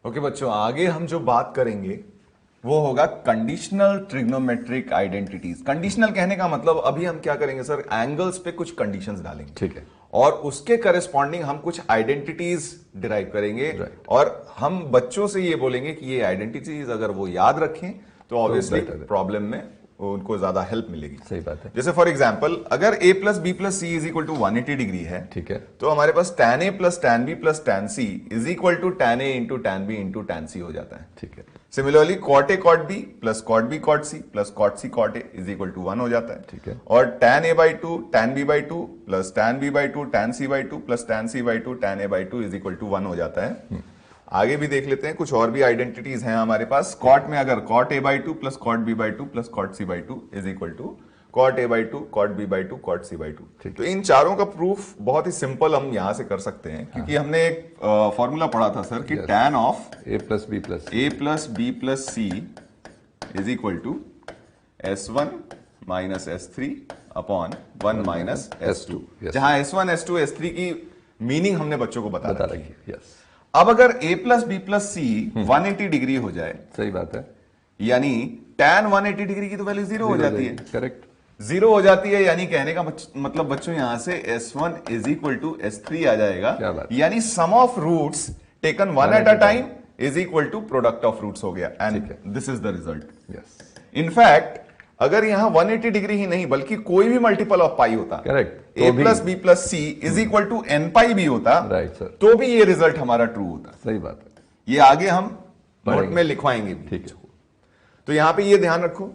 Okay बच्चों, आगे हम जो बात करेंगे वो होगा कंडीशनल ट्रिग्नोमेट्रिक आइडेंटिटीज। कंडीशनल कहने का मतलब अभी हम क्या करेंगे सर, एंगल्स पे कुछ कंडीशंस डालेंगे, ठीक है, और उसके करस्पॉन्डिंग हम कुछ आइडेंटिटीज डिराइव करेंगे, Right. और हम बच्चों से ये बोलेंगे कि ये आइडेंटिटीज अगर वो याद रखें तो ऑब्वियसली better है। प्रॉब्लम में उनको ज्यादा हेल्प मिलेगी। सही बात है। जैसे फॉर एग्जाम्पल, अगर a plus B plus C is equal to 180 degree है, ठीक है, तो हमारे पास tan a plus tan b plus tan c is equal to tan a into tan b into tan c हो जाता है। ठीक है, similarly cot a cot b plus cot b cot c plus cot c cot a is equal to 1 हो जाता है। ठीक है। और tan a by 2 tan b by 2 plus tan b by 2 tan c by 2 plus tan c by 2 tan a by 2 is equal to 1 हो जाता है। आगे भी देख लेते हैं, कुछ और भी आइडेंटिटीज हैं हमारे पास। कॉट में अगर cot a by 2 plus cot b by 2 plus cot c by 2 is equal to cot a by 2 cot b by 2 cot c by 2। तो इन चारों का प्रूफ बहुत ही सिंपल हम यहां से कर सकते हैं, क्योंकि हमने एक फॉर्मूला पढ़ा था सर कि tan of a plus b plus c is equal to s1 minus s3 upon 1 minus s2, जहां s1 s2 s3 की मीनिंग हमने बच्चों को बता रखी है। यस। अब अगर a plus B plus C 180 degree हो जाए, सही बात है, यानी tan 180 डिग्री की तो वैल्यू जीरो हो जाती है। करेक्ट, जीरो हो जाती है, यानी कहने का मतलब बच्चों यहां से s1 is equal to s3 आ जाएगा। क्या बात है? यानी sum of roots taken one at a time is equal to product of roots हो गया, and this is the result. Yes. In fact अगर यहां 180 डिग्री ही नहीं बल्कि कोई भी मल्टीपल ऑफ पाई होता, correct, a plus B plus C is equal to N pi भी होता, राइट सर, तो भी ये रिजल्ट हमारा ट्रू होता। सही बात है, ये आगे हम नोट में लिखवाएंगे भी। ठीक है। तो यहां पे ये ध्यान रखो,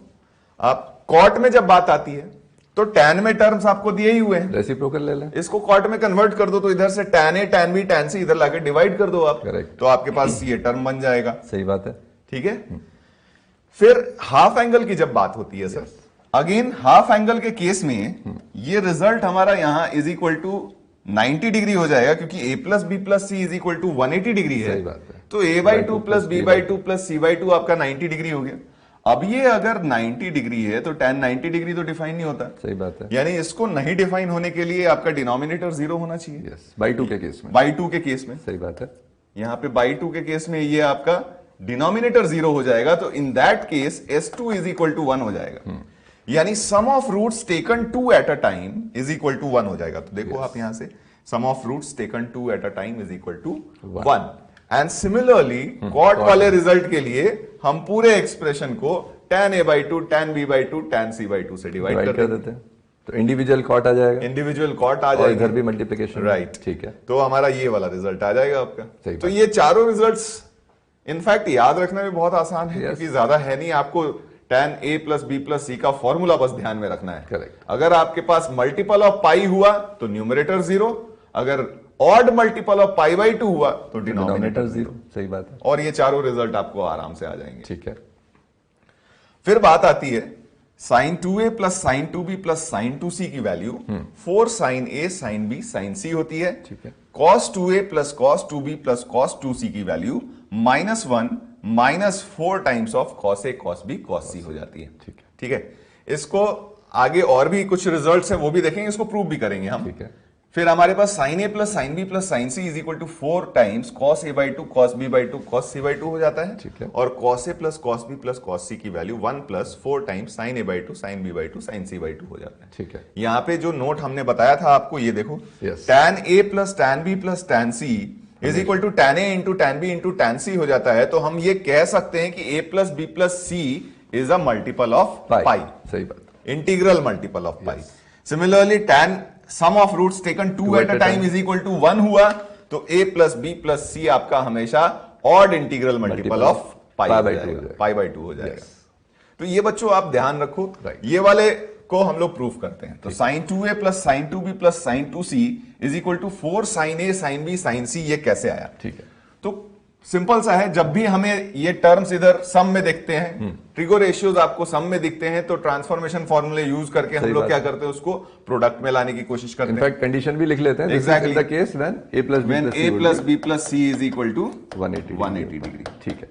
आप कॉट में जब बात आती है तो tan में टर्म्स आपको दिए ही हुए हैं, रेसिप्रोकल ले लें, इसको कॉट में कन्वर्ट कर दो, तो इधर से tan a tan b tan c इधर लाके डिवाइड कर दो आप, Correct. तो आपके पास ये टर्म बन जाएगा। सही बात है, ठीक है। फिर हाफ एंगल की जब बात होती है सर, अगेन हाफ एंगल के केस में ये रिजल्ट हमारा यहां इज इक्वल टू 90 डिग्री हो जाएगा, क्योंकि a plus B plus C is equal to 180 degree है। सही बात है। तो a by 2 plus b by 2 plus c by 2 आपका 90 डिग्री हो गया। अब ये अगर 90 डिग्री है तो tan 90 डिग्री तो डिफाइन नहीं होता, सही बात है, यानी इसको नहीं डिफाइन होने के लिए आपका डिनोमिनेटर जीरो होना चाहिए। यस, बाई 2 के केस में, बाई 2 के केस में, सही बात है, यहां पे बाई 2 के केस में ये आपका डिनोमिनेटर जीरो हो जाएगा, तो in that case s2 is equal to 1 हो जाएगा, यानी sum of roots taken 2 at a time is equal to 1 हो जाएगा। तो देखो आप यहां से sum of roots taken 2 at a time is equal to 1। And similarly cot वाले रिजल्ट के लिए हम पूरे एक्सप्रेशन को tan a by 2 tan b by 2 tan c by 2 से डिवाइड कर देते हैं, तो इंडिविजुअल कॉट आ जाएगा, इंडिविजुअल कॉट आ और जाएगा, इधर भी मल्टीप्लिकेशन, राइट, ठीक है, तो हमारा ये वाला रिजल्ट आ जाएगा आपका। सही तो बात। ये चारों रिजल्ट्स इनफैक्ट याद रखना भी बहुत आसान है, Yes. क्योंकि ज्यादा है नहीं, आपको tan a plus B plus C का फॉर्मूला बस ध्यान में रखना है। Correct. अगर आपके पास मल्टीपल ऑफ पाई हुआ तो न्यूमरेटर जीरो, अगर odd multiple of pi by 2 हुआ तो डिनोमिनेटर जीरो। सही बात है, और ये चारों रिजल्ट आपको आराम से आ जाएंगे। ठीक है, फिर बात आती है sine 2a plus sine 2b plus sine 2c की value 4 sine a sine b sine c होती है। ठीक है, cos 2a plus cos 2b plus cos 2c की value -1 minus 4 times of cos a cos b cos c हो जाती है। ठीक है, ठीक है, इसको आगे और भी कुछ रिजल्ट्स हैं वो भी देखेंगे, इसको प्रूव भी करेंगे हम। ठीक है, फिर हमारे पास sine a plus sine b plus sine c is equal to 4 times cos a by 2 cos b by 2 cos c by 2 हो जाता है। ठीक है, और cos a plus cos b plus cos c की value 1 plus 4 times sin a by 2 sin b by 2 sin c by 2 हो जाता है। ठीक है, यहाँ पे जो नोट हमने बताया था आपको, ये देखो, Yes. tan a plus tan b plus tan c is equal to tan a into tan b into tan c हो जाता है। तो हम ये कह सकते हैं कि a plus b plus c is a multiple of pi, सही बात, integral multiple of pi. Similarly tan sum of roots taken 2 at a time is equal to 1 हुआ, तो a plus b plus c आपका हमेशा odd integral multiple of pi by 2 हो जाएगा। तो ये बच्चों आप ध्यान रखो, ये वाले को हम लोग प्रूफ करते हैं। तो sine 2a plus sine 2b plus sine 2c is equal to 4 sine a sine b sine c, ये कैसे आया? ठीक है, तो सिंपल सा है, जब भी हमें ये टर्म्स इधर सम में दिखते हैं, ट्रिगो रेशियोज आपको सम में दिखते हैं, तो ट्रांसफॉर्मेशन फॉर्मूले यूज करके हम लोग क्या करते हैं, उसको प्रोडक्ट में लाने की कोशिश करते हैं। इनफैक्ट कंडीशन भी लिख लेते हैं, Exactly. The case when a plus B plus C is equal to 180 degree. ठीक है,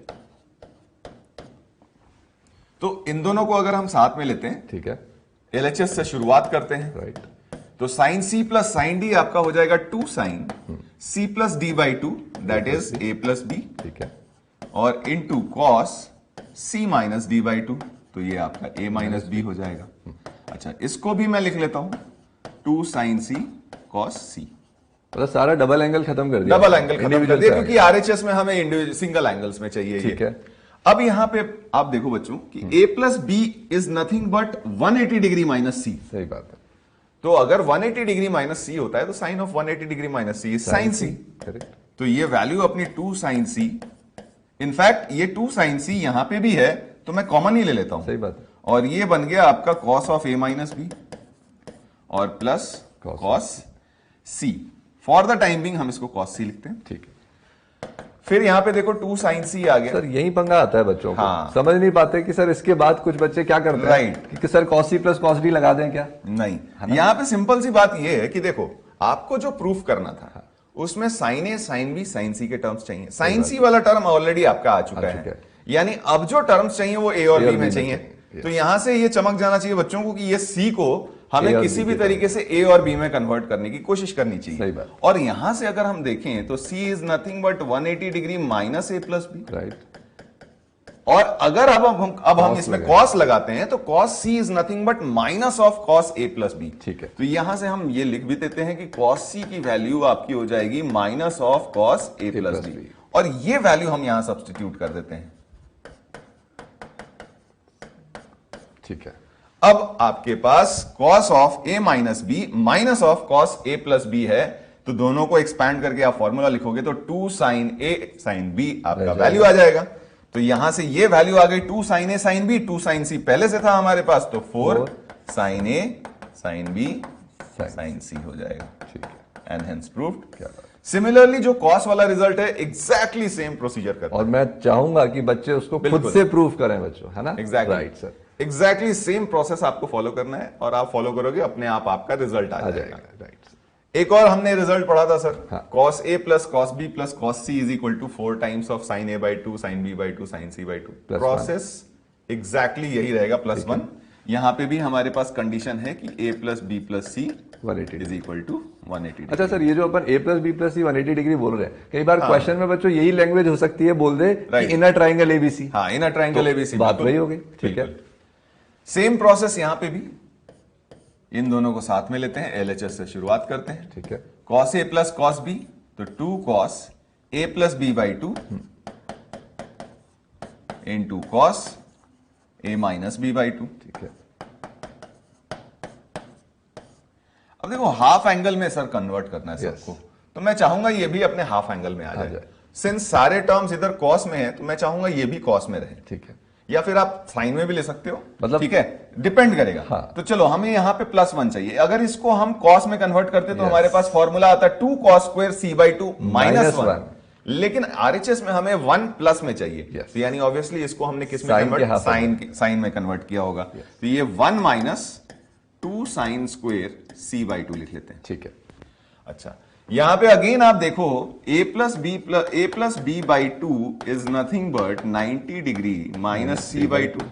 तो इन दोनों को अगर हम साथ में लेते हैं, ठीक है, एलएचएस से शुरुआत करते हैं, राइट, तो साइन सी प्लस साइन डी आपका हो जाएगा 2 sine C plus D by 2 that is a plus B. ठीक है, और into cos C minus D by two, तो ये आपका a माइनस बी हो जाएगा। अच्छा, इसको भी मैं लिख लेता हूं 2 साइन सी कॉस सी। मतलब सारा डबल एंगल खत्म कर दिया, डबल एंगल खत्म कर Individual दिया पे आ क्योंकि आरएचएस में हमें इंडिविजुअल सिंगल एंगल्स में चाहिए। ठीक ये है। अब यहां पे आप देखो बच्चों कि a plus B is nothing but 180 degree minus C. सही बात है। तो अगर 180 डिग्री माइनस सी होता है तो sine of 180 degree minus C is sine C. Correct. तो ये वैल्यू अपनी 2 साइन सी, इनफैक्ट ये 2 साइन सी यहां पे भी है तो मैं कॉमन ही ले लेता हूं। सही बात है। और ये बन गया आपका cos of A minus B और plus cos C. For the time being हम इसको कॉस सी लिखते हैं। ठीक है फिर यहां पे देखो 2 साइन सी आ गया। सर, यही पंगा आता है बच्चों को। हाँ। समझ नहीं पाते कि सर इसके बाद कुछ बच्चे क्या करते हैं Right. कि sir cos c plus cos d लगा दें क्या। नहीं, यहां पे सिंपल सी बात यह है कि देखो आपको जो प्रूफ करना था उसमें साइन ए साइन बी साइन सी के टर्म्स चाहिए। साइन सी वाला टर्म ऑलरेडी आपका आ चुका है, यानी अब जो टर्म्स चाहिए वो ए और बी में चाहिए। तो यहां से ये चमक जाना चाहिए बच्चों को कि ये सी को हमें किसी भी तरीके से ए और बी में कन्वर्ट करने की कोशिश करनी चाहिए। सही बात। और यहां से अगर हम देखें तो C is nothing but 180 degree minus A plus B. Right. और अगर अब हम इसमें कॉस लगाते हैं तो cos C is nothing but minus of cos A plus B. ठीक है। तो यहां से हम ये लिख भी देते हैं कि कॉस सी की वैल्यू आपकी हो जाएगी minus of cos A plus B, और ये वैल्यू हम यहां सब्स्टिट्यूट कर देते हैं। ठीक है। अब आपके पास cos of A minus B minus of cos A plus B है, तो दोनों को एक्सपैंड करके आप फॉर्मूला लिखोगे तो 2 साइन ए साइन बी आपका वैल्यू आ जाएगा। तो यहां से ये वैल्यू आ गई 2 साइन ए साइन बी। 2 साइन सी पहले से था हमारे पास, तो 4 साइन ए साइन बी साइन सी हो जाएगा। ठीक है। And hence proved. क्या बात। सिमिलरली जो कॉस वाला रिजल्ट है एग्जैक्टली सेम प्रोसीजर करता है। और मैं चाहूंगा कि बच्चे उसको खुद से प्रूव करें बच्चों, है ना। Exactly right sir. Exactly same process आपको फॉलो करना है और आप फॉलो करोगे अपने आप आपका रिजल्ट आ जाएगा। राइट। एक और हमने रिजल्ट पढ़ा था सर, हाँ। cos a plus cos b plus cos c is equal to 4 times of sin a by 2 sin b by 2 sin c by 2। Process exactly यही रहेगा, +1। यहां पे भी हमारे पास कंडीशन है कि a plus b plus c 180 is equal to 180। अच्छा sir, ये जो अपन a plus B plus C 180 degree बोल रहे हैं, कई बार क्वेश्चन में बच्चों यही लैंग्वेज हो सकती है, बोल दे कि इनर ट्राइंगल एबीसी। हाँ, इनर ट्राइंगल एबीसी, बात वही हो गई। ठीक है। सेम प्रोसेस यहां पे भी, इन दोनों को साथ में लेते हैं, एलएचएस से शुरुआत करते हैं। ठीक है। cos a plus cos b, तो 2 cos a plus B by 2 into cos a minus B by 2। ठीक है। अब देखो हाफ एंगल में सर कन्वर्ट करना है सबको, तो मैं चाहूंगा ये भी अपने हाफ एंगल में आ जाए। सिंस सारे टर्म्स इधर cos में है तो मैं चाहूंगा ये भी cos में रहे। ठीक है। या फिर आप साइन में भी ले सकते हो, मतलब ठीक है, डिपेंड करेगा। हाँ। तो चलो हमें यहां पे +1 चाहिए। अगर इसको हम cos में कन्वर्ट करते तो हमारे पास फॉर्मूला आता 2 cos स्क्वायर c बाई 2 -1। लेकिन आरएचएस में हमें 1 प्लस में चाहिए। तो यानी ऑब्वियसली इसको हमने किस में कन्वर्ट, साइन में कन्वर्ट किया होगा। तो ये 1 minus 2 sine square c by 2 लिख लेते हैं। ठीक है। अच्छा, यहां पे अगेन आप देखो a plus B by 2 is nothing but 90 degree minus c by 2।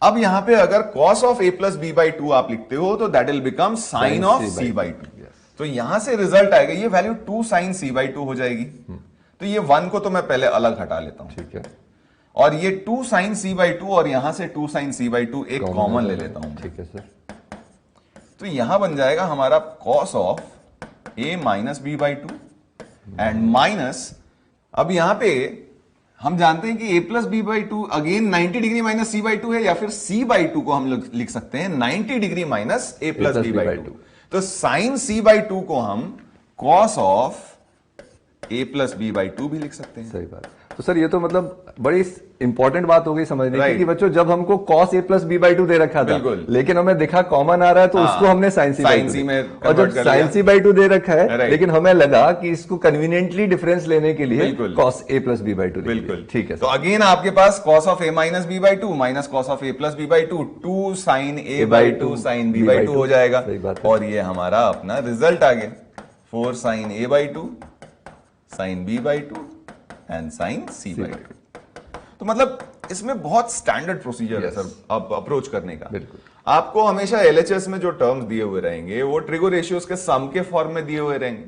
अब यहां पे अगर cos of a plus B by 2 आप लिखते हो तो that will become sine of c by 2। तो यहां से रिजल्ट आएगा, ये वैल्यू 2 साइन c बाई 2 हो जाएगी। तो ये 1 को तो मैं पहले अलग हटा लेता हूं। ठीक है। और ये 2 साइन c बाई 2 और यहां से 2 साइन c बाई 2 एक कॉमन ले लेता हूं। ठीक है सर। तो यहां बन जाएगा हमारा cos of a minus B by 2 and minus, अब यहां पे हम जानते हैं कि a plus B by 2 again 90 degree minus c by 2 है, या फिर c बाई 2 को हम लिख सकते हैं 90 degree minus a plus B by 2। तो साइन c बाई 2 को हम cos of a plus B by 2 भी लिख सकते हैं। सही बात। तो सर ये तो मतलब बड़ी इंपॉर्टेंट बात हो गई समझने की कि बच्चों जब हमको cos a plus B by 2 दे रखा था, लेकिन हमें दिखा कॉमन आ रहा है तो उसको हमने साइन सी में, और जब साइन सी बाई 2 दे रखा है लेकिन हमें लगा कि इसको कन्वीनियंटली डिफरेंस लेने के लिए cos a plus B by 2। बिल्कुल ठीक है। तो अगेन आपके पास cos of a minus B by 2 minus cos of a plus B by 2 2 sine a by 2 sine b by 2 हो जाएगा। और ये हमारा अपना रिजल्ट आ गया 4 sine a by 2 sine b by 2 and sine c by 2। तो मतलब इसमें बहुत स्टैंडर्ड प्रोसीजर है सर अब अप्रोच करने का। बिल्कुल। आपको हमेशा एलएचएस में जो टर्म्स दिए हुए रहेंगे वो ट्रिगो रेशियोज के सम के फॉर्म में दिए हुए रहेंगे,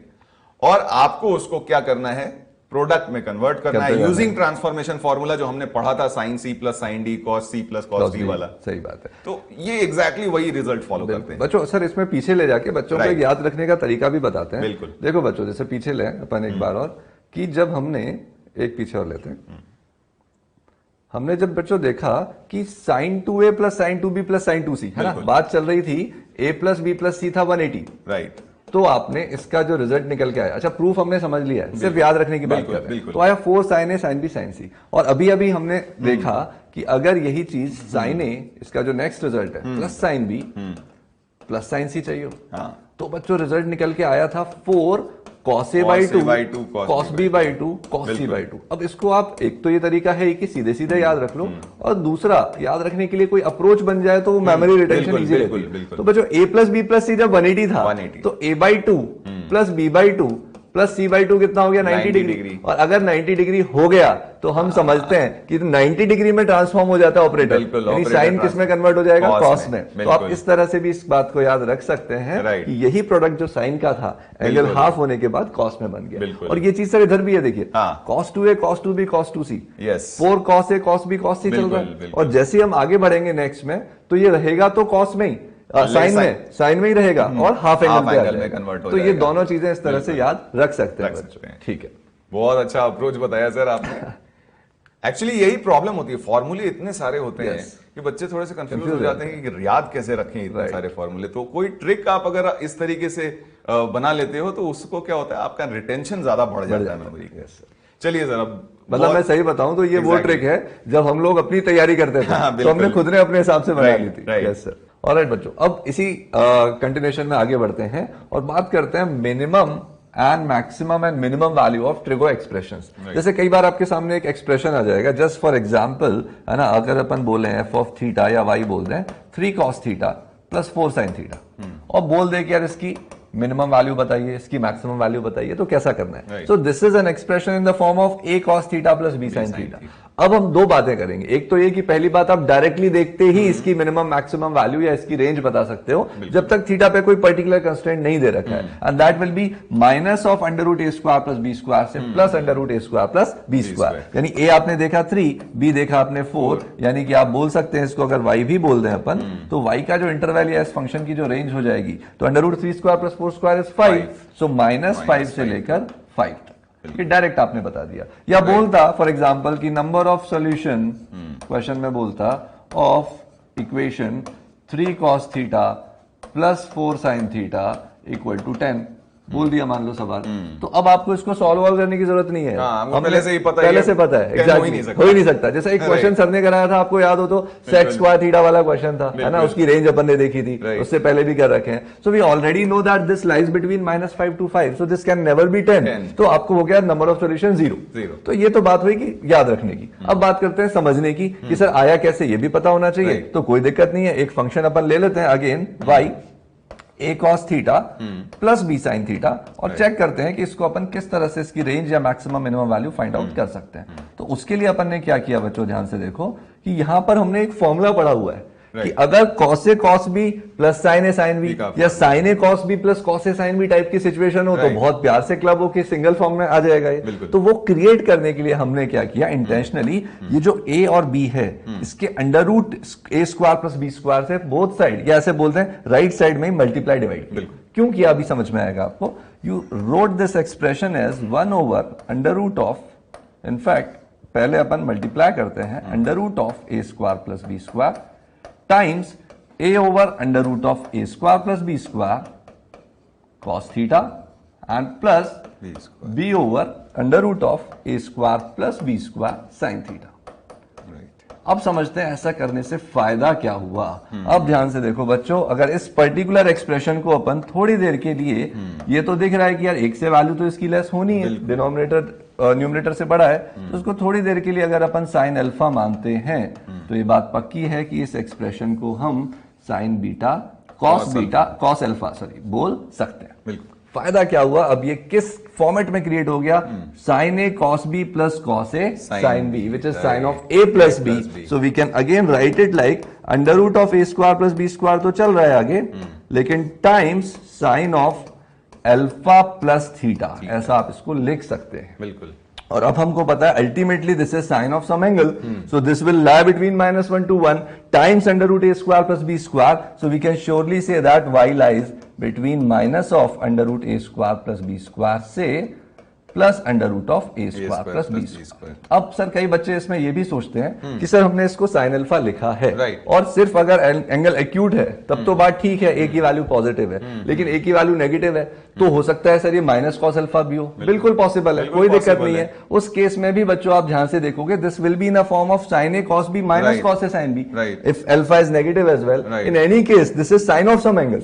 और आपको उसको क्या करना है, प्रोडक्ट में कन्वर्ट करना है यूजिंग ट्रांसफॉर्मेशन फॉर्मूला जो हमने पढ़ा था साइन सी plus sine d cos c plus cos d वाला। सही बात है। तो ये एग्जैक्टली वही रिजल्ट फॉलो करते हैं बच्चों। सर इसमें पीछे ले जाके बच्चों को याद रखने का तरीका भी बताते हैं। बिल्कुल। देखो बच्चों, जैसे पीछे ले अपन एक बार और, कि जब हमने एक पीछे और लेते हैं, हमने जब बच्चों देखा कि sine 2a plus sine 2b plus sine 2c, है ना, बात चल रही थी a plus b plus c था 180, राइट। तो आपने इसका जो रिजल्ट निकल के आया, अच्छा प्रूफ हमने समझ लिया है, सिर्फ याद रखने की बात कर रहे हैं, तो आया 4 sin a sin b sin c। और अभी अभी हमने देखा कि अगर यही चीज sin a, इसका जो नेक्स्ट रिजल्ट है, plus sin b plus sin c चाहिए, तो बच्चों रिजल्ट निकल के आया था 4 cos a by 2 cos b by 2 cos c by 2। अब इसको आप, एक तो ये तरीका है कि सीधे सीधे याद रख लो, और दूसरा याद रखने के लिए कोई अप्रोच बन जाए तो वो मेमोरी रिटेंशन इजी रहती है। तो बच्चों a plus b plus c जब 180 था, तो a by 2 plus b by 2 plus c by 2 कितना हो गया 90 डिग्री। और अगर 90 डिग्री हो गया तो हम समझते हैं कि 90 डिग्री में ट्रांसफॉर्म हो जाता है ऑपरेटर, यानी साइन किस में कन्वर्ट हो जाएगा, कॉस में। तो आप इस तरह से भी इस बात को याद रख सकते हैं कि यही प्रोडक्ट जो साइन का था, एंगल हाफ होने के बाद कॉस में बन गया। और ये चीज सर इधर भी है, देखिए cos 2a cos 2b cos 2c, 4 cos a cos b cos c चल रहा है। और जैसे हम आगे बढ़ेंगे नेक्स्ट में, तो ये रहेगा तो कॉस में ही, साइन में ही रहेगा और हाफ एंगल में कन्वर्ट हो जाएगा। तो ये दोनों चीजें इस तरह से याद रख सकते हैं। ठीक है, बहुत अच्छा अप्रोच बताया सर आपने। एक्चुअली यही प्रॉब्लम होती है, फॉर्मूले इतने सारे होते हैं कि बच्चे थोड़े से कंफ्यूज हो जाते हैं कि याद कैसे रखें इतने सारे फॉर्मूले। तो कोई ट्रिक आप अगर इस तरीके से बना लेते हो तो उसको क्या होता है, आपका रिटेंशन ज्यादा बढ़ जाता है मेमोरी का। चलिए सर, अब मतलब मैं सही बताऊं तो ये वो ट्रिक है जब हम लोग अपनी तैयारी करते थे तो हमने खुद ने अपने हिसाब से बना ली थी। Yes sir. ऑलराइट बच्चों, अब इसी कंटिन्यूएशन में आगे बढ़ते हैं और बात करते हैं minimum and maximum and minimum value of trigo expressions. जैसे कई बार आपके सामने एक एक्सप्रेशन आ जाएगा, जस्ट फॉर एग्जांपल, है ना, अगर अपन बोले एफ ऑफ थीटा या वाई बोल रहे हैं 3 cos theta plus 4 sin theta, और बोल दे कि यार इसकी मिनिमम वैल्यू बताइए, इसकी मैक्सिमम वैल्यू बताइए, तो कैसा करना है। सो this is an expression in the form of a cos theta plus b sin theta. अब हम दो बातें करेंगे, एक तो ये कि पहली बात आप डायरेक्टली देखते ही इसकी मिनिमम मैक्सिमम वैल्यू या इसकी रेंज बता सकते हो जब तक थीटा पे कोई पर्टिकुलर कंस्ट्रेंट नहीं दे रखा है, and that will be minus of under root a square plus b square से plus under root a square plus b square. यानी a आपने देखा 3, b देखा आपने 4, यानी कि आप बोल सकते हैं इसको अगर y भी बोल दें अपन, तो y का जो इंटरवल या इस फंक्शन की जो रेंज हो जाएगी, तो under root 3 square plus 4 square is 5, so minus 5 से लेकर 5। ये डायरेक्ट आपने बता दिया। या बोलता फॉर एग्जांपल कि नंबर ऑफ सॉल्यूशन, क्वेश्चन में बोलता of equation 3 cos theta plus 4 sin theta equal to 10, बोल दिया मान लो सवाल। तो अब आपको इसको सॉल्व करने की जरूरत नहीं है, हमको पहले से ही पता है, एग्जैक्टली हो ही नहीं सकता। जैसे एक क्वेश्चन सर ने कराया था, आपको याद हो तो सेक स्क्वायर थीटा वाला क्वेश्चन था, है ना, उसकी रेंज अपन ने देखी थी, उससे पहले भी कर रखे हैं। So we already know that this lies between -5 to 5, so this can never be 10। तो आपको हो गया नंबर ऑफ सॉल्यूशन 0। तो ये तो बात हुई कि याद रखने की। अब बात करते हैं समझने की कि सर आया कैसे, ये भी पता होना चाहिए। तो कोई दिक्कत नहीं है, एक फंक्शन अपन ले लेते हैं again, y a cos theta plus b sin theta, और चेक करते हैं कि इसको अपन किस तरह से इसकी रेंज या maximum minimum value find out कर सकते हैं। तो उसके लिए अपन ने क्या किया बच्चों, ध्यान से देखो कि यहां पर हमने एक फॉर्मूला पढ़ा हुआ है कि अगर cos a cos b plus sin a sin b या sin a cos b plus cos a sin b type की सिचुएशन हो तो बहुत प्यार से क्लब हो के सिंगल फॉर्म में आ जाएगा ये। तो वो क्रिएट करने के लिए हमने क्या किया, इंटेंशनली ये जो a और b है इसके under root a square plus b square से बोथ साइड, या ऐसे बोलते हैं राइट साइड में ही मल्टीप्लाई डिवाइड क्यों किया, अभी समझ में आएगा आपको। You wrote this expression as 1 over under root of, in fact पहले अपन मल्टीप्लाई करते हैं under root of a square plus b square times a over under root of a square plus b square cos theta and plus b over under root of a square plus b square sin theta. अब समझते हैं ऐसा करने से फायदा क्या हुआ। अब ध्यान से देखो बच्चों, अगर इस पर्टिकुलर एक्सप्रेशन को अपन थोड़ी देर के लिए, ये तो दिख रहा है कि यार 1 से वैल्यू तो इसकी लेस होनी है, डिनोमिनेटर न्यूमरेटर से बड़ा है, तो उसको थोड़ी देर के लिए अगर अपन साइन अल्फा मानते हैं तो ये बात पक्की है कि इस एक्सप्रेशन को हम साइन बीटा कॉस अल्फा बोल सकते हैं। बिल्कुल। फायदा क्या हुआ, अब ये किस फॉर्मेट में क्रिएट हो गया, sine a cos b plus cos a sine b, which is sine of a plus b. So we can again write it like under root of a square plus B square तो चल रहा है आगे, लेकिन times sine of alpha plus theta, ऐसा आप इसको लिख सकते हैं। बिल्कुल। और अब हमको पता है ultimately this is sine of some angle, so this will lie between -1 to 1 times √a² plus b², so we can surely say that y lies between minus of √a² plus b² से plus √a² plus b²। अब sir कई बच्चे इसमें ये भी सोचते हैं कि सर हमने इसको साइन अल्फा लिखा है और सिर्फ अगर एंगल एक्यूट है तब तो बात ठीक है, ए की वैल्यू पॉजिटिव है, लेकिन ए की वैल्यू नेगेटिव है तो हो सकता है सर ये माइनस कॉस अल्फा भी हो, बिल्कुल पॉसिबल है, कोई दिक्कत नहीं है। उस केस में भी बच्चों आप ध्यान से देखोगे this will be in a form of sine a cos b minus cos a sine b, if alpha is negative as well, in any case this is sine of some angle,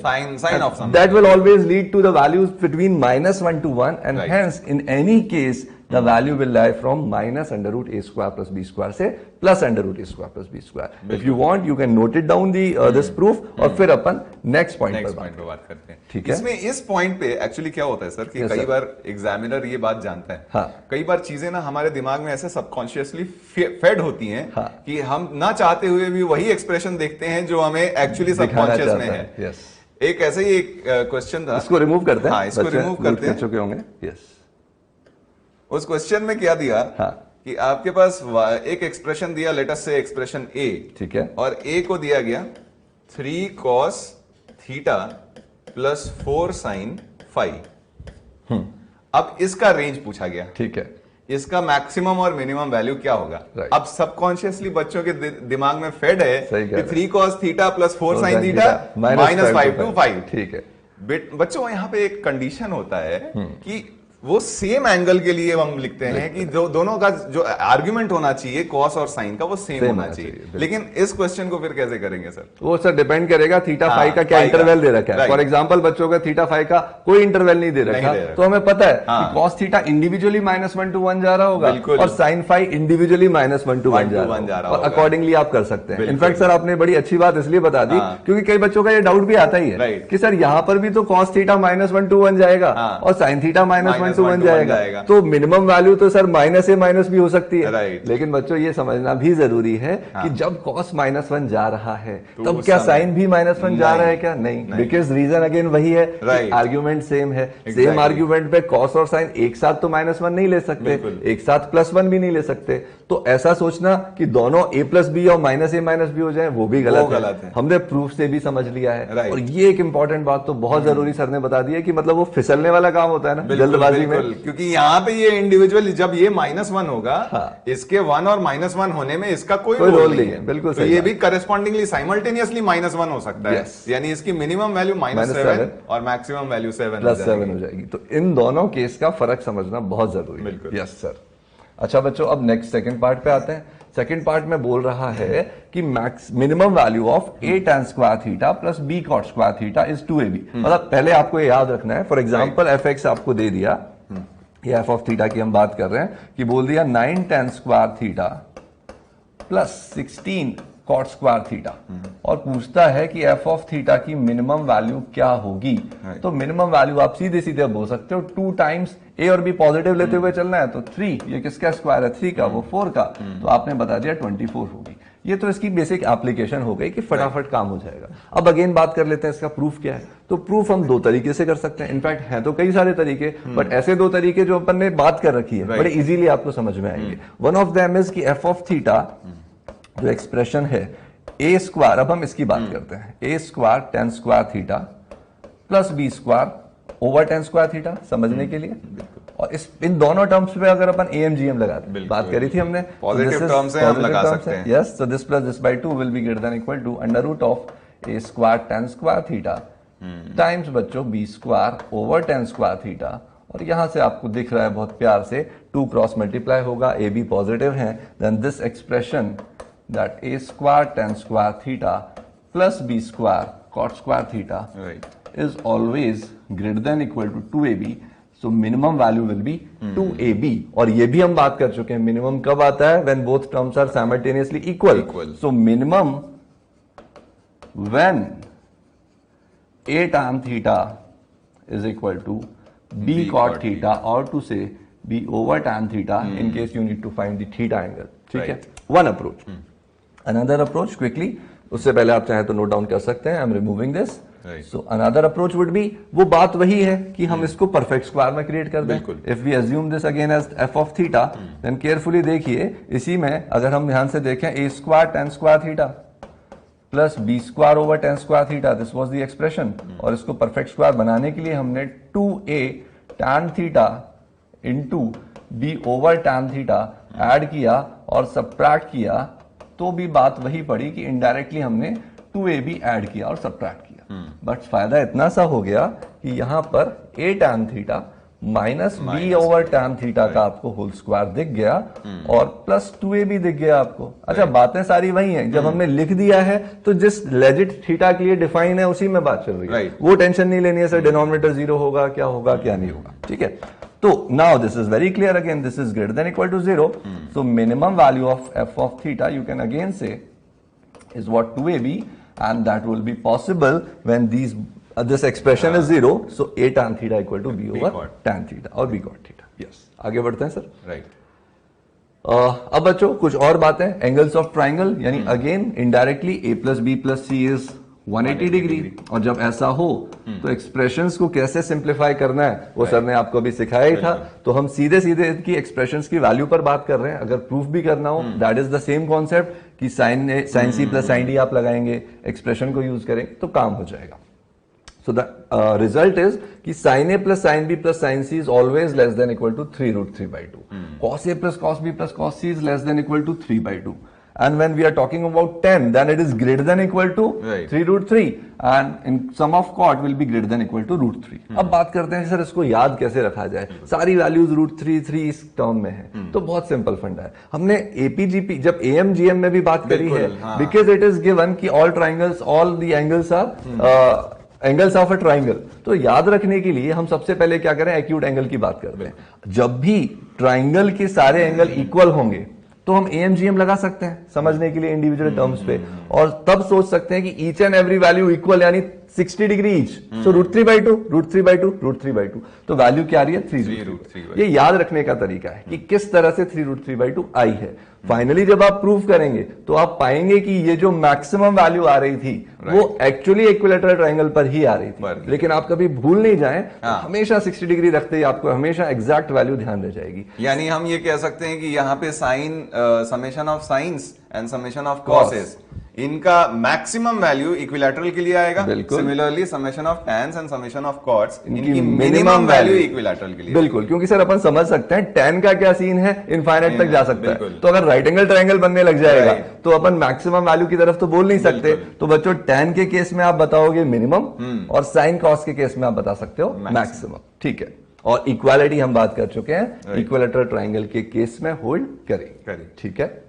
that will always lead to the values between -1 to 1 and hence in any case the value will lie from minus √a² plus b² से plus √a² plus b²। If you want you can note it down this proof और फिर अपन next point पर बात करते हैं। ठीक है, इसमें इस पॉइंट पे एक्चुअली क्या होता है सर कि कई बार एग्जामिनर ये बात जानता है, हाँ, कई बार चीजें ना हमारे दिमाग में ऐसे सबकॉन्शियसली फेड होती हैं, हाँ, कि हम ना चाहते हुए भी वही एक्सप्रेशन देखते हैं जो हमें एक्चुअली सबकॉन्शियस में है। yes. एक ऐसे ही एक क्वेश्चन था, इसको रिमूव करते हैं, हाँ, इसको रिमूव करते हैं, चुके होंगे। यस, उस क्वेश्चन में क्या दिया, हाँ, कि आपके पास एक एक्सप्रेशन दिया, लेट अस से एक्सप्रेशन ए, ठीक है, और ए को दिया गया 3 cos theta plus 4 sin phi. अब इसका रेंज पूछा गया, ठीक है, इसका मैक्सिमम और मिनिमम वैल्यू क्या होगा। अब सबकॉन्शियसली बच्चों के दिमाग में फेड है कि 3 cos theta plus 4 sin theta -5 to 5, ठीक है। बच्चों यहाँ पे एक कंडीशन होता है कि वो सेम एंगल के लिए हम लिखते हैं कि दोनों का जो आर्गुमेंट होना चाहिए कॉस और साइन का वो सेम होना चाहिए, लेकिन इस क्वेश्चन को फिर कैसे करेंगे सर? वो सर डिपेंड करेगा थीटा फाई का क्या इंटरवल दे रखा है। फॉर एग्जांपल बच्चों का थीटा फाई का कोई इंटरवल नहीं दे रखा, तो हमें पता है कि कॉस थीटा इंडिविजुअली -1 to 1 जा रहा होगा और साइन फाई इंडिविजुअली -1 to 1 जा रहा होगा, और अकॉर्डिंगली आप कर सकते हैं। इनफैक्ट सर आपने बड़ी अच्छी बात इसलिए बता दी क्योंकि कई बच्चों का ये डाउट भी आता ही है कि सर यहाँ पर भी तो कॉस थीटा -1 to 1 जाएगा और साइन थीटा -1 to 1 जाएगा, तो मिनिमम वैल्यू तो सर -a- भी हो सकती है, लेकिन बच्चों ये समझना भी जरूरी है कि जब cos -1 जा रहा है तब क्या साइन भी -1 जा रहा है क्या? नहीं, बिकॉज रीजन अगेन वही है, आर्ग्यूमेंट सेम है, सेम आर्ग्यूमेंट पे cos और साइन एक साथ तो -1 नहीं ले सकते, एक साथ +1 भी नहीं ले सकते, तो ऐसा सोचना कि दोनों a + b और -a- b हो जाए वो भी गलत है। हमने प्रूफ से भी समझ लिया है, और ये एक इंपॉर्टेंट बात तो बहुत जरूरी सर ने बता दी है कि मतलब वो फिसलने वाला काम होता है ना जल्दबाजी में, क्योंकि यहाँ पे ये इंडिविजुअल जब ये -1 होगा, हाँ, इसके 1 और -1 होने में इसका कोई रोल नहीं है, बिल्कुल तो ये भी करेस्पॉन्डिंगली साइमल्टेनियसली -1 हो सकता है, यानी इसकी मिनिमम वैल्यू -7 और मैक्सिमम वैल्यू 7 हो जाएगी। तो इन दोनों केस का फर्क समझना बहुत जरूरी है। बिल्कुल, यस सर। अच्छा बच्चों, अब नेक्स्ट सेकंड पार्ट पे आते हैं। सेकंड पार्ट में बोल रहा है कि minimum value of a tan square theta plus b cot square theta is 2ab। मतलब पहले आपको ये याद रखना है, फॉर एग्जांपल fx आपको दे दिया, ये f ऑफ थीटा की हम बात कर रहे हैं, कि बोल दिया 9 tan square theta plus 16 cot square theta, और पूछता है कि f ऑफ थीटा की मिनिमम वैल्यू क्या होगी। तो मिनिमम वैल्यू आप सीधे सीधे बोल सकते हो 2 टाइम्स a और b पॉजिटिव लेते हुए चलना है, तो 3, ये किसका स्क्वायर है? 3 का, वो 4 का, तो आपने बता दिया 24 होगी। ये तो इसकी बेसिक एप्लीकेशन हो गई कि फटाफट काम हो जाएगा। अब अगेन बात कर लेते हैं इसका प्रूफ क्या है। तो प्रूफ हम 2 तरीके से कर सकते हैं, इनफैक्ट हैं तो कई सारे तरीके, बट ऐसे 2 तरीके जो अपन ने बात कर रखी है बड़े इजीली आपको समझ में आएंगे। वन ऑफ देम इज कि f ऑफ थीटा जो एक्सप्रेशन है a स्क्वायर, अब हम इसकी बात करते हैं, a square tan square theta plus b square over tan square theta, समझने के लिए। और इन दोनों टर्म्स पे अगर अपन AMGM लगाते, बात करी थी हमने, पॉजिटिव टर्म्स है, हम लगा सकते हैं। Yes, so this plus this by 2 will be greater than equal to under of a square tan square theta times बच्चों b square over tan square theta, और यहां से आपको दिख रहा है बहुत प्यार से 2 क्रॉस मल्टीप्लाई होगा, a b पॉजिटिव है, then this expression that a square tan square theta plus b square cot square theta is always greater than equal to 2ab, so minimum value will be 2ab। और ये भी हम बात कर चुके हैं, minimum कब आता है? when both terms are simultaneously equal। so minimum when a tan theta is equal to b cot theta, or to say b over tan theta in case you need to find the theta angle। ठीक है, one approach। another approach quickly, उससे पहले आप चाहे तो note down कर सकते हैं, I am removing this. So another approach would be, वो बात वही है कि हम इसको परफेक्ट स्क्वायर में क्रिएट कर दें। If we assume this again as F of theta, then carefully देखिए इसी में अगर हम ध्यान से देखें A square tan square theta plus B square over tan square theta, this was the expression. और इसको परफेक्ट स्क्वायर बनाने के लिए हमने 2a tan theta into b over tan theta add किया और सबट्रैक्ट किया, तो भी बात वही पड़ी कि इनडायरेक्टली हमने 2ab ऐड किया और सबट्रैक्ट किया। बट फायदा इतना सा हो गया कि यहां पर a tan theta minus b over tan theta का आपको होल स्क्वायर दिख गया और प्लस 2ab दिख गया आपको। अच्छा, बातें सारी वही हैं, जब हमने लिख दिया है तो जिस लेजिट थीटा के लिए डिफाइन है उसी में बात चल रही है, वो टेंशन नहीं लेनी है सर डिनोमिनेटर जीरो होगा क्या होगा क्या नहीं होगा। ठीक है, तो now this is very clear again, this is greater than equal to 0, so minimum value of f of theta you can again say is what 2ab, and that will be possible when this expression is 0, so a tan theta equal to b over tan theta और b cot theta। yes, आगे बढ़ते हैं sir. Right, अब बच्चों कुछ और बातें, angles of triangle, यानी again indirectly a plus B plus C is 180 degree, और जब ऐसा हो तो एक्सप्रेशंस को कैसे सिंप्लीफाई करना है वो सर ने आपको अभी सिखाया ही था। तो हम सीधे सीधे की एक्सप्रेशंस की वैल्यू पर बात कर रहे हैं। अगर प्रूफ भी करना हो that is the same concept कि साइन सी प्लस साइन डी आप लगाएंगे, एक्सप्रेशन को यूज करें तो काम हो जाएगा। सो द रिजल्ट इज कि sine a plus sine b plus sine c is always less than equal to 3√3/2, cos A plus cos b plus cos C is less than equal to 3/2, and when we are talking about 10 then it is greater than equal to 3√3, and in sum of cot will be greater than equal to √3। अब बात करते हैं sir इसको याद कैसे रखा जाए, सारी वैल्यूज √3 इस टर्म में है, तो बहुत सिंपल फंडा है। हमने एपीजीपी जब एएमजीएम में भी बात करी है, बिकॉज इट इज गिवन कि all triangles all the angles are angles of a triangle, तो याद रखने के लिए हम सबसे पहले क्या करें, एक्यूट एंगल की बात करते हैं। जब भी ट्राइंगल के सारे एंगल इक्वल होंगे तो हम एएमजीएम लगा सकते हैं समझने के लिए इंडिविजुअल टर्म्स पे, और तब सोच सकते हैं कि each and every value equal यानी 60 डिग्री ईच, सो √3/2 तो वैल्यू क्या आ रही है 3√3। ये याद रखने का तरीका है कि किस तरह से 3√3/2 आई है। फाइनली जब आप प्रूव करेंगे तो आप पाएंगे कि ये जो मैक्सिमम वैल्यू आ रही थी वो एक्चुअली इक्विलैटरल ट्रायंगल पर ही आ रही थी, लेकिन आप कभी भूल नहीं जाएं, हमेशा 60 डिग्री रखते ही आपको हमेशा एग्जैक्ट वैल्यू ध्यान रह जाएगी। यानी हम ये कह सकते हैं कि यहाँ पे sine summation of sines and summation of coses, इनका मैक्सिमम वैल्यू इक्विलैटरल के लिए आएगा। Similarly summation of tans and summation of cots, इनकी मिनिमम वैल्यू इक्विलैटरल के लिए। बिल्कुल, क्योंकि सर अपन समझ सकते हैं टैन का क्या सीन है, इनफाइनाइट तक जा सकता है, तो अगर राइट एंगल ट्रायंगल बनने लग जाएगा तो अपन मैक्सिमम वैल्यू की तरफ तो बोल नहीं सकते। तो बच्चों टैन के केस में आप बताओगे मिनिमम, और साइन कॉस के केस में आप बता सकते हो मैक्सिमम। ठीक है, और इक्वालिटी हम बात कर चुके हैं, इक्विलैटरल ट्रायंगल के केस में होल्ड करें। ठीक है,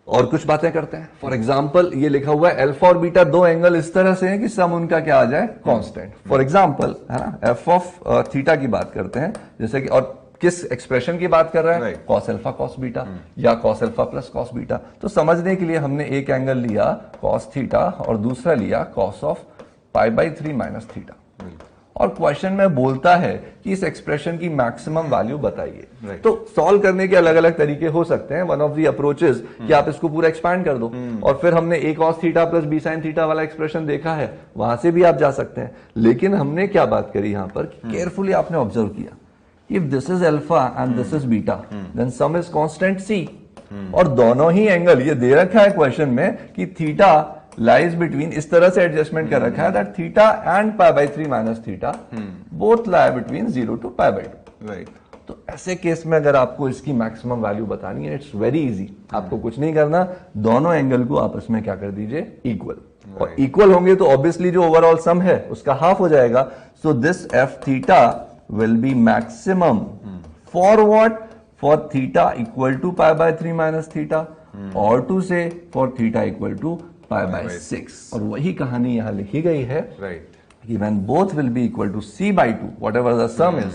और कुछ बातें करते हैं। फॉर एग्जाम्पल ये लिखा हुआ है अल्फा और बीटा दो एंगल इस तरह से हैं कि सम उनका क्या आ जाए कांस्टेंट। फॉर एग्जाम्पल है ना, एफ ऑफ थीटा की बात करते हैं, जैसे कि, और किस एक्सप्रेशन की बात कर रहा है, कॉस अल्फा कॉस बीटा या cos alpha plus cos beta. तो समझने के लिए हमने एक एंगल लिया कॉस थीटा और दूसरा लिया कॉस ऑफ π/3 माइनस थीटा, और क्वेश्चन में बोलता है कि इस एक्सप्रेशन की मैक्सिमम वैल्यू बताइए। तो सॉल्व करने के अलग अलग तरीके हो सकते हैं। वन ऑफ द अप्रोचेस कि आप इसको पूरा एक्सपैंड कर दो, और फिर हमने a cos theta plus b sin theta वाला एक्सप्रेशन देखा है, वहां से भी आप जा सकते हैं। लेकिन हमने क्या बात करी यहां पर, केयरफुली आपने ऑब्जर्व किया, if this is alpha and this is beta then sum is constant c, और दोनों ही एंगल ये दे रखा है क्वेश्चन में कि थीटा लाइज बिटवीन, इस तरह से एडजस्टमेंट कर रखा है that theta and π/3 minus theta both lie between 0 to π/2। Right, तो ऐसे केस में अगर आपको इसकी मैक्सिमम वैल्यू बतानी है, इट्स वेरी इजी। आपको कुछ नहीं करना, दोनों एंगल को आपस में क्या कर दीजिए, इक्वल, और इक्वल होंगे तो ऑब्वियसली जो ओवरऑल सम है उसका हाफ हो जाएगा। So this F theta will be maximum for what, for theta equal to π/3 minus theta, और टू से फॉर थीटा इक्वल टू π/6। और वही कहानी यहां लिखी गई है कि when both will be equal to c/2 whatever the sum is,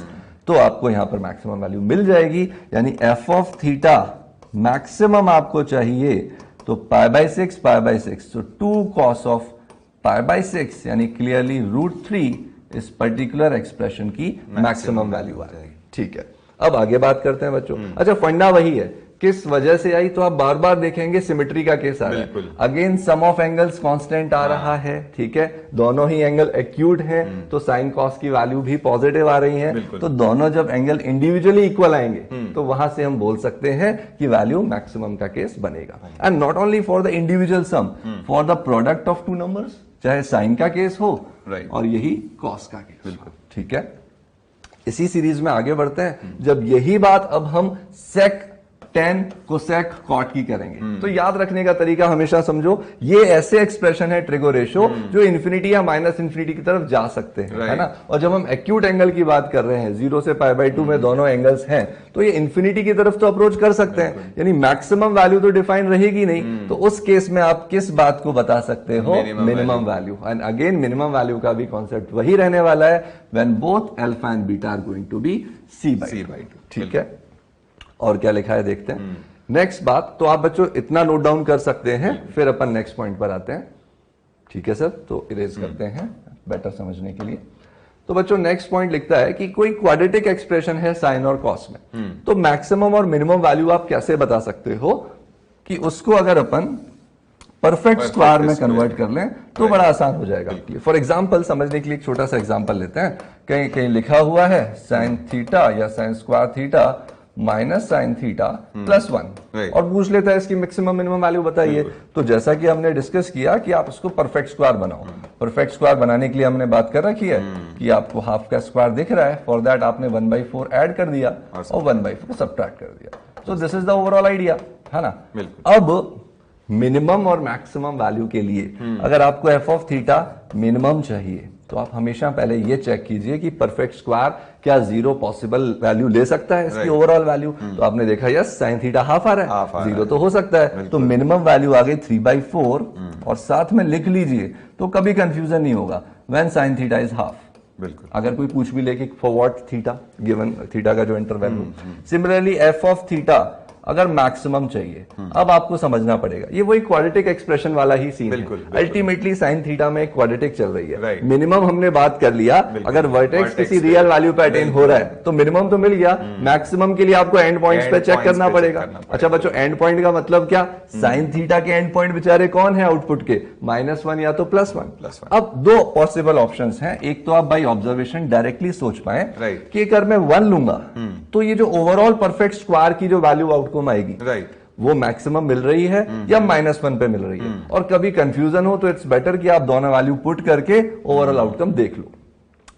तो आपको यहां पर मैक्सिमम वैल्यू मिल जाएगी। यानी f ऑफ थीटा मैक्सिमम आपको चाहिए तो π/6 तो 2 cos ऑफ π/6 यानी क्लियरली √3 इस पर्टिकुलर एक्सप्रेशन की मैक्सिमम वैल्यू आ जाएगी। ठीक है, अब आगे बात करते हैं बच्चों। अच्छा, फंडा वही है किस वजह से आई, तो आप बार बार देखेंगे सिमेट्री का केस आ रहा है। Again sum of angles constant आ रहा है, ठीक है, दोनों ही एंगल एक्यूट है, तो साइन कॉस की वैल्यू भी पॉजिटिव आ रही है। तो दोनों जब एंगल इंडिविजुअली इक्वल आएंगे तो वहां से हम बोल सकते हैं कि वैल्यू मैक्सिमम का केस बनेगा। And not only for the individual sum, for the product of two numbers, चाहे साइन का केस हो और यही कॉस का केस, ठीक है। इसी सीरीज में आगे बढ़ते हैं। जब यही बात अब हम सेक टेन कोसेक कॉट की करेंगे, तो याद रखने का तरीका हमेशा समझो, ये ऐसे एक्सप्रेशन है ट्रिगो रेशो जो इन्फिनिटी या माइनस इन्फिनिटी की तरफ जा सकते हैं, है ना। और जब हम एक्यूट एंगल की बात कर रहे हैं, 0 से π/2 में दोनों एंगल्स हैं, तो ये इन्फिनिटी की तरफ तो अप्रोच कर सकते हैं, यानी मैक्सिमम वैल्यू तो डिफाइन रहेगी नहीं। तो उस केस में आप किस बात को बता सकते हो, minimum value. And again minimum value का भी कॉन्सेप्ट वही रहने वाला है, when both alpha and beta are going to be c/2, ठीक है। और क्या लिखा है देखते हैं। नेक्स्ट बात, तो आप बच्चों इतना नोट डाउन कर सकते हैं, फिर अपन नेक्स्ट पॉइंट पर आते हैं, ठीक है सर। तो इरेज करते हैं बेटर समझने के लिए। तो बच्चों नेक्स्ट पॉइंट लिखता है कि कोई क्वाड्रेटिक एक्सप्रेशन है साइन और कॉस में, तो मैक्सिमम और मिनिमम वैल्यू आप कैसे बता सकते हो कि उसको अगर अपन परफेक्ट स्क्वायर में कन्वर्ट कर लें तो बड़ा आसान हो जाएगा। फॉर एग्जाम्पल समझने के लिए एक छोटा सा एग्जाम्पल लेते हैं। कहीं कहीं लिखा हुआ है साइन थीटा या sine square theta minus sine theta +1, और पूछ लेता है इसकी मैक्सिमम मिनिमम वैल्यू बताइए। तो जैसा कि हमने डिस्कस किया कि आप इसको परफेक्ट स्क्वायर बनाओ। परफेक्ट स्क्वायर बनाने के लिए हमने बात कर रखी है कि आपको हाफ का स्क्वायर दिख रहा है, फॉर दैट आपने 1/4 ऐड कर दिया और 1/4 सब्ट्रैक्ट कर दिया। तो this is the overall idea, है ना। अब मिनिमम और मैक्सिमम वैल्यू के लिए अगर आपको एफ ऑफ थीटा मिनिमम चाहिए, तो आप हमेशा पहले ये चेक कीजिए कि परफेक्ट स्क्वायर क्या 0 पॉसिबल वैल्यू ले सकता है इसकी ओवरऑल वैल्यू। तो आपने देखा यस साइन थीटा हाफ आ रहा है, 0 तो हो सकता है, तो मिनिमम वैल्यू आ गई 3/4, और साथ में लिख लीजिए तो कभी कंफ्यूजन नहीं होगा, when sine theta is half. बिल्कुल, अगर कोई पूछ भी ले कि for what theta, given theta का जो इंटरवैल्यू। सिमिलरली एफ ऑफ थीटा अगर मैक्सिमम चाहिए, अब आपको समझना पड़ेगा, ये वही क्वाड्रेटिक एक्सप्रेशन वाला ही सीन है। अल्टीमेटली साइन थीटा में क्वाड्रेटिक चल रही है। मिनिमम हमने बात कर लिया, अगर वर्टेक्स किसी रियल वैल्यू पे अटेन हो रहा है तो मिनिमम तो मिल गया, मैक्सिमम के लिए आपको एंड पॉइंट्स पे चेक करना पड़ेगा। अच्छा बच्चों, एंड पॉइंट का मतलब क्या, साइन थीटा के एंड पॉइंट बेचारे कौन है आउटपुट के, -1 या तो +1। अब दो पॉसिबल ऑप्शंस हैं, एक तो आप बाई ऑब्जर्वेशन डायरेक्टली सोच पाए कि अगर मैं 1 लूंगा तो ये जो ओवरऑल परफेक्ट स्क्वायर की जो वैल्यू आउटपुट आएगी, वो मैक्सिमम मिल रही है या -1 पे मिल रही है। और कभी कंफ्यूजन हो तो इट्स बेटर कि आप दोनों वैल्यू पुट करके ओवरऑल आउटकम देख लो।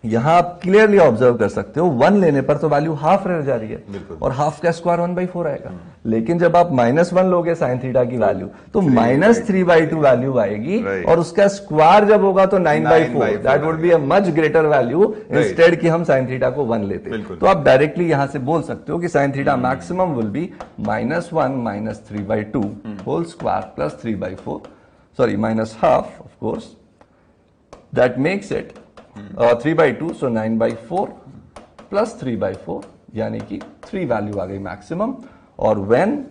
यहां आप क्लियरली ऑब्जर्व कर सकते हो 1 लेने पर तो वैल्यू हाफ रह जा रही है और हाफ का स्क्वायर 1/4 आएगा। लेकिन जब आप -1 लोगे साइन थीटा की वैल्यू तो -3/2 वैल्यू आएगी, और उसका स्क्वायर जब होगा तो 9/4, that would be a much greater value instead कि हम साइन थीटा को 1 लेते। तो आप डायरेक्टली यहां से बोल सकते हो कि sine theta maximum will be -1 -3/2 whole square plus 3/4, sorry -1/2 of course, that makes it 3/2, so 9/4 plus 3/4, यानी कि 3 वैल्यू आ गई मैक्सिमम, और when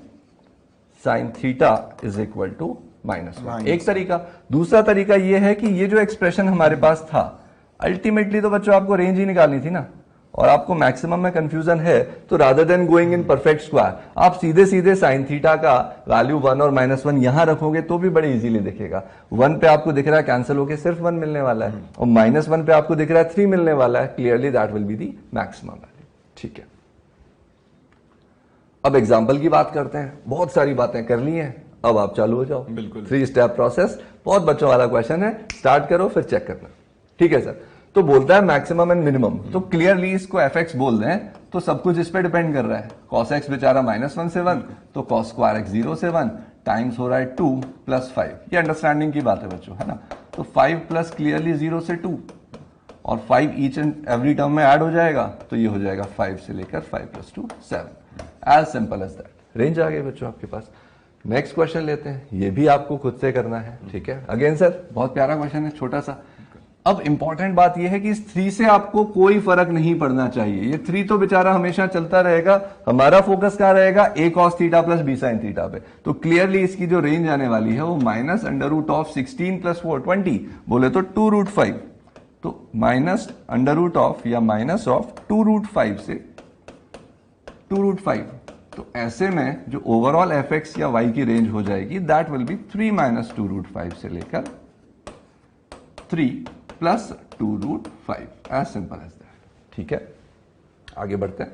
sine theta is equal to -1। एक तरीका। दूसरा तरीका यह है कि ये जो एक्सप्रेशन हमारे पास था, अल्टीमेटली तो बच्चों आपको रेंज ही निकालनी थी ना, और आपको मैक्सिमम में कंफ्यूजन है, तो rather than going in perfect square आप सीधे सीधे साइन थीटा का वैल्यू 1 और -1 यहां रखोगे तो भी बड़े इजीली दिखेगा। 1 पे आपको दिख रहा है कैंसिल होकर सिर्फ 1 मिलने वाला है, और -1 पे आपको दिख रहा है 3 मिलने वाला है। Clearly that will be the maximum value, ठीक है। अब एग्जाम्पल की बात करते हैं। बहुत सारी बातें कर ली हैं, अब आप चालू हो जाओ। बिल्कुल 3 स्टेप प्रोसेस, बहुत बच्चों वाला क्वेश्चन है, स्टार्ट करो फिर चेक करना, ठीक है सर। तो बोलता है मैक्सिमम एंड मिनिमम, तो क्लियरली इसको fx बोल दें तो सब कुछ इस पे डिपेंड कर रहा है। cos x बेचारा -1 से 1, तो cos स्क्वायर x 0 से 1 टाइम्स हो रहा है 2 + 5। ये अंडरस्टैंडिंग की बात है बच्चों, है ना। तो 5 प्लस क्लियरली 0 से 2, और 5 ईच एंड एवरी टर्म में ऐड हो जाएगा, तो ये हो जाएगा 5 से लेकर 5 + 2 7, as simple as that. Range आ गई बच्चों आपके पास। नेक्स्ट क्वेश्चन लेते हैं, ये भी आपको खुद से करना है, ठीक है। अगेन सर बहुत प्यारा क्वेश्चन है, छोटा सा। अब इंपॉर्टेंट बात यह है कि इस 3 से आपको कोई फर्क नहीं पड़ना चाहिए। ये 3 तो बेचारा हमेशा चलता रहेगा, हमारा फोकस कहां रहेगा, a cos theta plus b sin theta पे। तो क्लियरली इसकी जो रेंज आने वाली है वो -√16 + 4 20, बोले तो 2√5, तो -√ या -2√5 से 2√5, तो ऐसे में जो ओवरऑल एफ एक्स या वाई की रेंज हो जाएगी दैट विल बी 3 माइनस 2√5 से लेकर 3 plus 2√5, as simple as that. ठीक है, आगे बढ़ते हैं।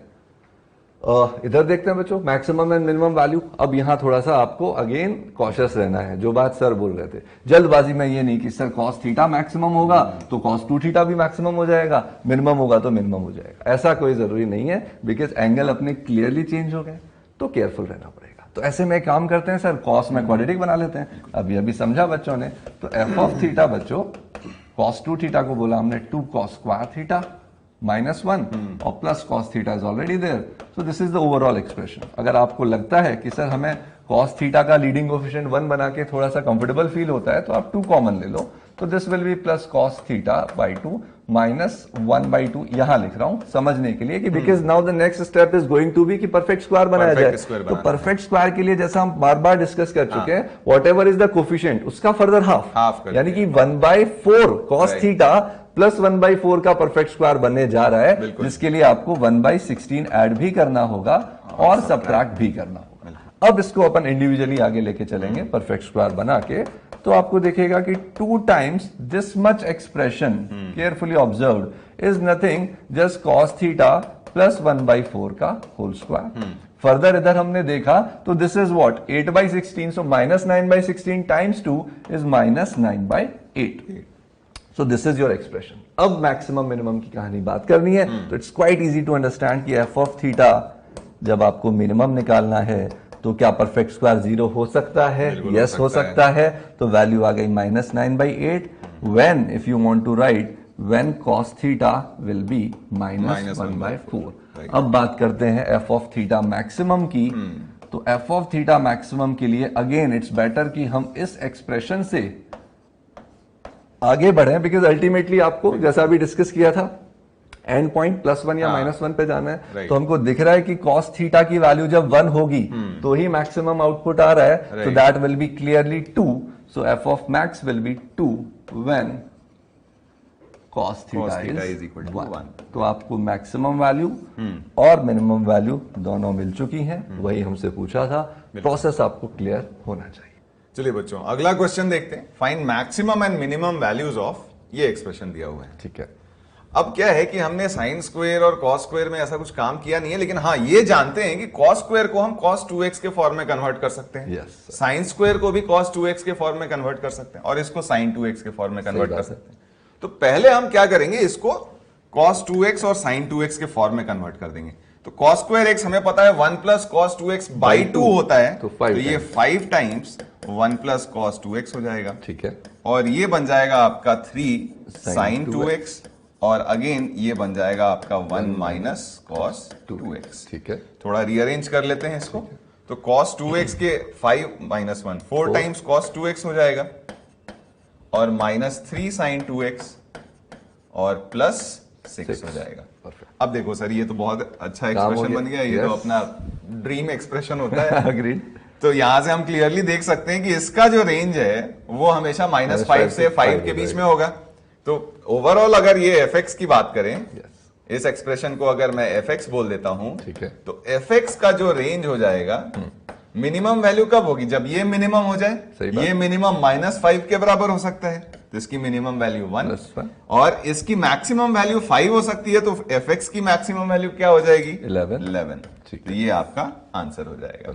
इधर देखते हैं बच्चों मैक्सिमम एंड मिनिमम वैल्यू। अब यहां थोड़ा सा आपको अगेन कॉशियस रहना है, जो बात सर बोल रहे थे जल्दबाजी में ये नहीं कि सर कॉस थीटा मैक्सिमम होगा तो कॉस 2 थीटा भी मैक्सिमम हो जाएगा, मिनिमम होगा तो मिनिमम हो जाएगा, ऐसा कोई जरूरी नहीं है, बिकॉज एंगल अपने क्लियरली चेंज हो गए, तो केयरफुल रहना पड़ेगा। तो ऐसे में काम करते हैं सर, कॉस में क्वाड्रेटिक बना लेते हैं। अभी समझा बच्चों ने, तो एफ ऑफ थीटा बच्चों कॉस 2 थीटा को बोला हमने 2 कॉस स्क्वायर थीटा -1 और plus cos theta is already there, so this is the overall expression. अगर आपको लगता है कि सर हमें कॉस थीटा का लीडिंग कोएफिशिएंट 1 बना के थोड़ा सा कंफर्टेबल फील होता है तो आप 2 कॉमन ले लो, तो this will be plus cos theta by 2 minus 1/2 यहां लिख रहा हूं समझने के लिए कि because now the next step is going to be कि परफेक्ट स्क्वायर बनाया जाए। तो परफेक्ट स्क्वायर के लिए जैसा हम बार बार डिस्कस कर चुके हैं, what ever is the coefficient उसका फर्दर हाफ यानी कि 1/4 कॉस थीटा प्लस 1/4 का परफेक्ट स्क्वायर बनने जा रहा है, जिसके लिए आपको 1/16 ऐड भी करना होगा और सबट्रैक्ट भी करना होगा। अब इसको अपन इंडिविजुअली आगे लेके चलेंगे परफेक्ट स्क्वायर बना के, तो आपको देखेगा कि 2 times this much expression carefully observed is nothing just cos theta plus 1/4 का होल स्क्वायर। फर्दर इधर हमने देखा तो this is what 8/16, so -9/16 times 2 is -9/8। So this is your expression. अब मैक्सिमम मिनिमम की कहानी बात करनी है, तो it's quite easy to understand कि एफ ऑफ थीटा जब आपको मिनिमम निकालना है तो क्या परफेक्ट स्क्वायर 0 हो सकता है? यस हो सकता है। तो वैल्यू आ गई -9/8 when if you want to write when cos theta will be -1/4। अब बात करते हैं एफ ऑफ थीटा मैक्सिमम की। तो एफ ऑफ थीटा मैक्सिमम के लिए अगेन इट्स बेटर कि हम इस एक्सप्रेशन से आगे बढ़े, बिकॉज अल्टीमेटली आपको जैसा अभी डिस्कस किया था एंड पॉइंट +1 या -1 पे जाना है। तो हमको दिख रहा है कि cos थीटा की वैल्यू जब 1 होगी तो ही मैक्सिमम आउटपुट आ रहा है, तो that will be clearly 2, so f of max will be 2 when cos theta is equal to 1। तो आपको मैक्सिमम वैल्यू और मिनिमम वैल्यू दोनों मिल चुकी हैं, वही हमसे पूछा था। प्रोसेस आपको क्लियर होना चाहिए। चलिए बच्चों अगला क्वेश्चन देखते हैं। Find maximum and minimum values of, ये एक्सप्रेशन दिया हुआ है। ठीक है, अब क्या है कि हमने साइन स्क्वायर और कॉस स्क्वायर में ऐसा कुछ काम किया नहीं है, लेकिन हाँ ये जानते हैं कि कॉस स्क्वायर को हम cos 2x के फॉर्म में कन्वर्ट कर सकते हैं, साइन स्क्वायर को भी cos 2x के फॉर्म में कन्वर्ट कर सकते हैं और इसको sin 2x के फॉर्म में कन्वर्ट कर सकते हैं। तो पहले हम क्या करेंगे, इसको cos 2x और sin 2x के फॉर्म में कन्वर्ट कर देंगे। तो cos स्क्वायर x हमें पता है 1 प्लस cos 2x बाई 2 होता है, तो ये 5 टाइम्स 1 प्लस cos 2x हो जाएगा। ठीक है, और ये बन जाएगा आपका 3 sin 2x और अगेन ये बन जाएगा आपका 1 माइनस cos 2x। ठीक है, थोड़ा रीअरेंज कर लेते हैं इसको। तो cos 2x के 5 माइनस 1 4 टाइम्स cos 2x हो जाएगा और -3 sin 2x और प्लस 6 हो जाएगा। अब देखो सर ये तो बहुत अच्छा एक्सप्रेशन बन गया, ये तो अपना ड्रीम एक्सप्रेशन होता है। अग्रीड। तो यहां से हम क्लियरली देख सकते हैं कि इसका जो रेंज है वो हमेशा -5 से 5 के बीच में होगा। तो ओवरऑल अगर ये fx की बात करें, इस एक्सप्रेशन को अगर मैं fx बोल देता हूं, ठीक है, तो fx का जो रेंज हो जाएगा, मिनिमम वैल्यू कब होगी, जब ये मिनिमम हो जाए। ये मिनिमम -5 के बराबर हो सकता है, तो इसकी मिनिमम वैल्यू 1 और इसकी मैक्सिमम वैल्यू 5 हो सकती है, तो fx की मैक्सिमम वैल्यू क्या हो जाएगी 11। तो ये आपका आंसर हो जाएगा।